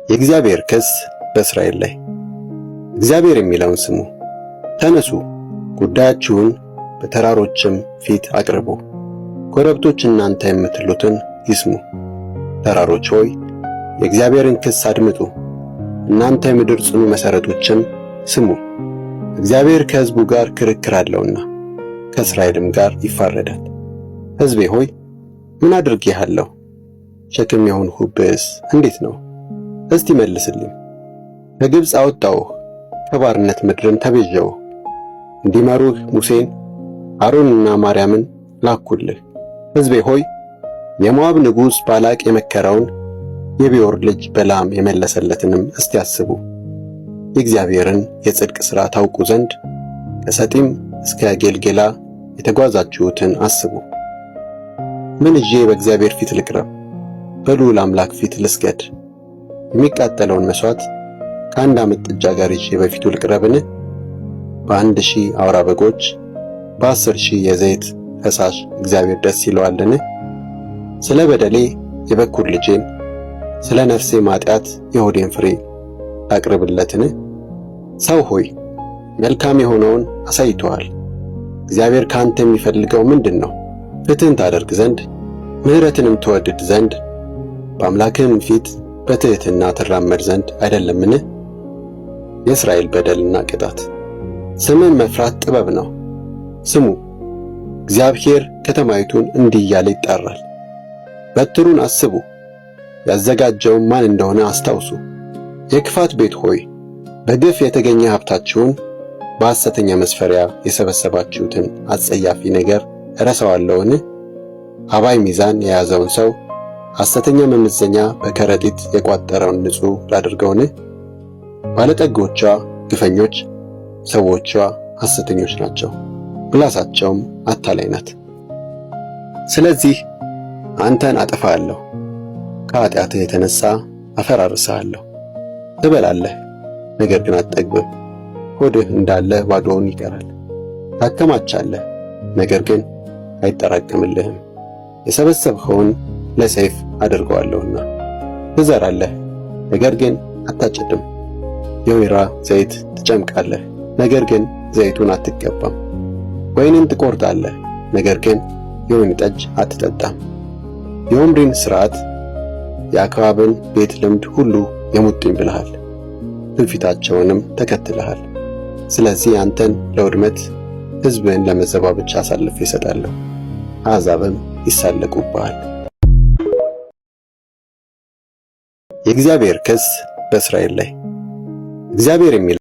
የእግዚአብሔር ክስ በእስራኤል ላይ። እግዚአብሔር የሚለውን ስሙ፣ ተነሱ፣ ጉዳያችሁን በተራሮችም ፊት አቅርቡ። ኮረብቶች እናንተ የምትሉትን ይስሙ። ተራሮች ሆይ የእግዚአብሔርን ክስ አድምጡ፣ እናንተ የምድር ጽኑ መሠረቶችም ስሙ። እግዚአብሔር ከሕዝቡ ጋር ክርክር አለውና ከእስራኤልም ጋር ይፋረዳል። ሕዝቤ ሆይ ምን አድርጌሃለሁ? ሸክም የሆንሁብህስ እንዴት ነው? እስቲ መልስልኝ። ከግብፅ አወጣሁህ፣ ከባርነት ምድርም ተቤዠሁህ። እንዲመሩህ ሙሴን አሮንና ማርያምን ላኩልህ። ሕዝቤ ሆይ የሞዓብ ንጉሥ ባላቅ የመከረውን የቢዖር ልጅ በለዓም የመለሰለትንም እስቲ አስቡ። የእግዚአብሔርን የጽድቅ ሥራ ታውቁ ዘንድ ከሰጢም እስከ ጌልጌላ የተጓዛችሁትን አስቡ። ምን ይዤ በእግዚአብሔር ፊት ልቅረብ? በልዑል አምላክ ፊት ልስገድ? የሚቃጠለውን መሥዋዕት ከአንድ ዓመት ጥጃ ጋር ይዤ በፊቱ ልቅረብን? በ1,000 አውራ በጎች በ10,000 የዘይት ፈሳሽ እግዚአብሔር ደስ ይለዋልን? ስለ በደሌ የበኩር ልጄን ስለ ነፍሴ ኃጢአት የሆዴን ፍሬ ላቅርብለትን? ሰው ሆይ መልካም የሆነውን አሳይቶሃል። እግዚአብሔር ካንተ የሚፈልገው ምንድን ነው? ፍትሕን ታደርግ ዘንድ ምሕረትንም ትወድድ ዘንድ በአምላክህም ፊት በትሕትና ትራመድ ዘንድ አይደለምን? የእስራኤል በደልና ቅጣት። ስምን መፍራት ጥበብ ነው። ስሙ፣ እግዚአብሔር ከተማይቱን እንዲህ እያለ ይጣራል። በትሩን አስቡ፣ ያዘጋጀውም ማን እንደሆነ አስታውሱ። የክፋት ቤት ሆይ በግፍ የተገኘ ሀብታችሁን በሐሰተኛ መስፈሪያ የሰበሰባችሁትን አጸያፊ ነገር እረሳዋለሁን? አባይ ሚዛን የያዘውን ሰው ሐሰተኛ መመዘኛ በከረጢት የቋጠረውን ንጹሕ ላድርገውን? ባለጠጎቿ ግፈኞች፣ ሰዎቿ ሐሰተኞች ናቸው፣ ምላሳቸውም አታላይ ናት። ስለዚህ አንተን አጠፋለሁ፣ ከኃጢአትህ የተነሣ አፈራርስሃለሁ። ትበላለህ፣ ነገር ግን አትጠግብም፣ ሆድህ እንዳለ ባዶውን ይቀራል። ታከማቻለህ፣ ነገር ግን አይጠራቀምልህም፣ የሰበሰብኸውን ለሰይፍ አደርገዋለሁና። ትዘራለህ፣ ነገር ግን አታጭድም፣ የወይራ ዘይት ትጨምቃለህ፣ ነገር ግን ዘይቱን አትቀባም። ወይንን ትቆርጣለህ፣ ነገር ግን የወይን ጠጅ አትጠጣም። የኦምሪን ሥርዓት የአክዓብን ቤት ልምድ ሁሉ የሙጥኝ ብለሃል፣ ትውፊታቸውንም ተከትለሃል። ስለዚህ አንተን ለውድመት ሕዝብህን ለመዘባበቻ አሳልፌ እሰጣለሁ፣ አሕዛብም ይሳለቁብሃል። የእግዚአብሔር ክስ በእስራኤል ላይ። እግዚአብሔር የሚለው